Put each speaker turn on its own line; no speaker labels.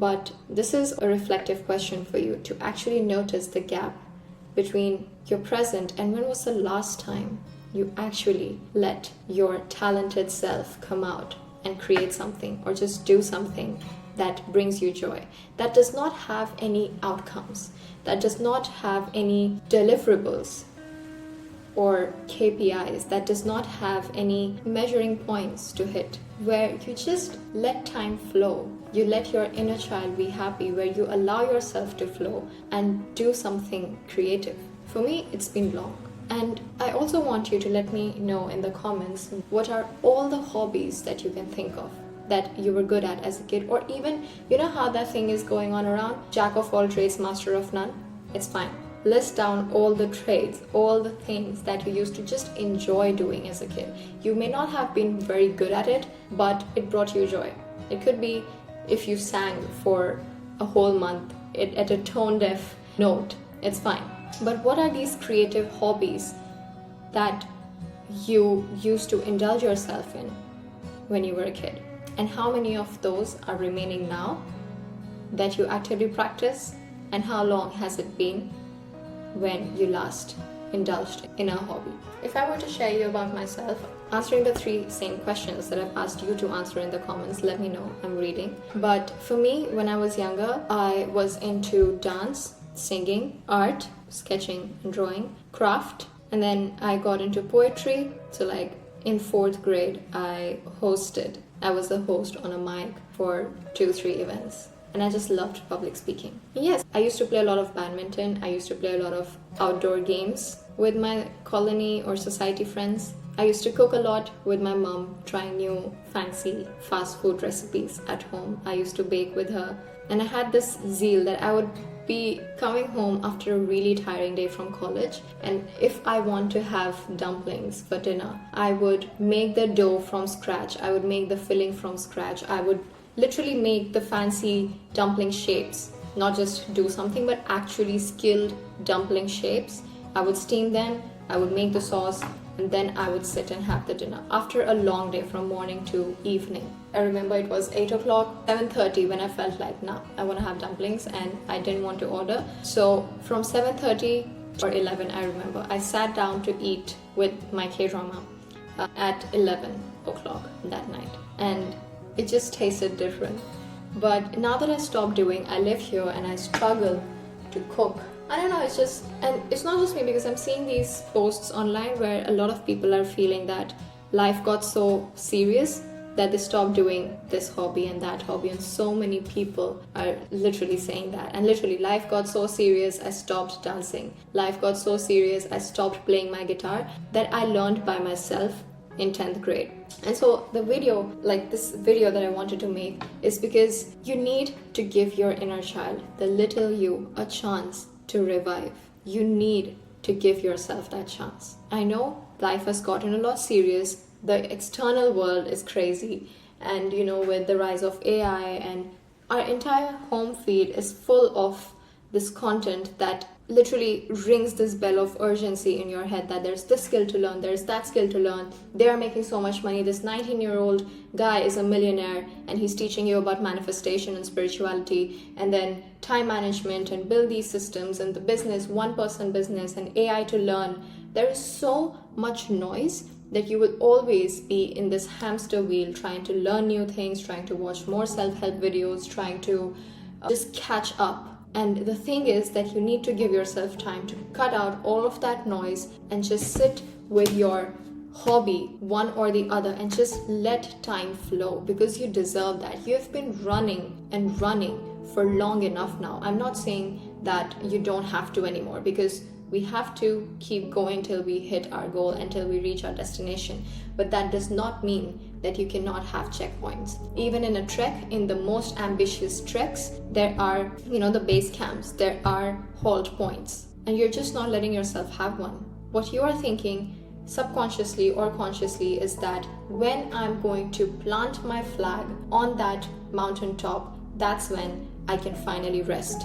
But this is a reflective question for you to actually notice the gap between your present and when was the last time you actually let your talented self come out and create something or just do something that brings you joy, that does not have any outcomes, that does not have any deliverables or KPIs, that does not have any measuring points to hit, where you just let time flow. You let your inner child be happy, where you allow yourself to flow and do something creative. For me, it's been long. And I also want you to let me know in the comments, what are all the hobbies that you can think of that you were good at as a kid? Or even, you know how that thing is going on around, jack of all trades, master of none? It's fine. List down all the trades, all the things that you used to just enjoy doing as a kid. You may not have been very good at it, but it brought you joy. It could be if you sang for a whole month at a tone-deaf note, it's fine. But what are these creative hobbies that you used to indulge yourself in when you were a kid? And how many of those are remaining now that you actively practice? And how long has it been when you last indulged in a hobby? If I were to share you about myself, answering the 3 same questions that I've asked you to answer in the comments, let me know, I'm reading. But for me, when I was younger, I was into dance, singing, art, sketching and drawing, craft, and then I got into poetry. So like in 4th grade, I was the host on a mic for 2-3 events. And I just loved public speaking. Yes, I used to play a lot of badminton. I used to play a lot of outdoor games with my colony or society friends. I used to cook a lot with my mom, trying new fancy fast food recipes at home. I used to bake with her. And I had this zeal that I would be coming home after a really tiring day from college, and if I want to have dumplings for dinner, I would make the dough from scratch. I would make the filling from scratch. I would literally make the fancy dumpling shapes, not just do something, but actually skilled dumpling shapes. I would steam them, I would make the sauce, and then I would sit and have the dinner after a long day from morning to evening. I remember it was 8 o'clock, 7:30 when I felt like, nah, I want to have dumplings, and I didn't want to order. So from 7:30 or 11, I remember, I sat down to eat with my K-drama at 11 o'clock that night. And it just tasted different. But now that I stopped doing, I live here and I struggle to cook. I don't know, it's just, and it's not just me, because I'm seeing these posts online where a lot of people are feeling that life got so serious that they stopped doing this hobby and that hobby, and so many people are literally saying that. And literally, life got so serious, I stopped dancing. Life got so serious, I stopped playing my guitar, that I learned by myself in 10th grade. And so the video, like this video that I wanted to make, is because you need to give your inner child, the little you, a chance to revive. You need to give yourself that chance. I know life has gotten a lot serious. The external world is crazy. And you know, with the rise of AI, and our entire home feed is full of this content that literally rings this bell of urgency in your head, that there's this skill to learn, there's that skill to learn, they are making so much money, this 19-year-old guy is a millionaire and he's teaching you about manifestation and spirituality, and then time management, and build these systems, and the business, one-person business, and AI to learn. There is so much noise that you will always be in this hamster wheel, trying to learn new things, trying to watch more self-help videos, trying to just catch up. And the thing is that you need to give yourself time to cut out all of that noise and just sit with your hobby, one or the other, and just let time flow, because you deserve that. You have been running and running for long enough now. I'm not saying that you don't have to anymore, because we have to keep going till we hit our goal, until we reach our destination. But that does not mean that you cannot have checkpoints. Even in a trek, in the most ambitious treks, there are, the base camps, there are halt points, and you're just not letting yourself have one. What you are thinking subconsciously or consciously is that when I'm going to plant my flag on that mountaintop, that's when I can finally rest.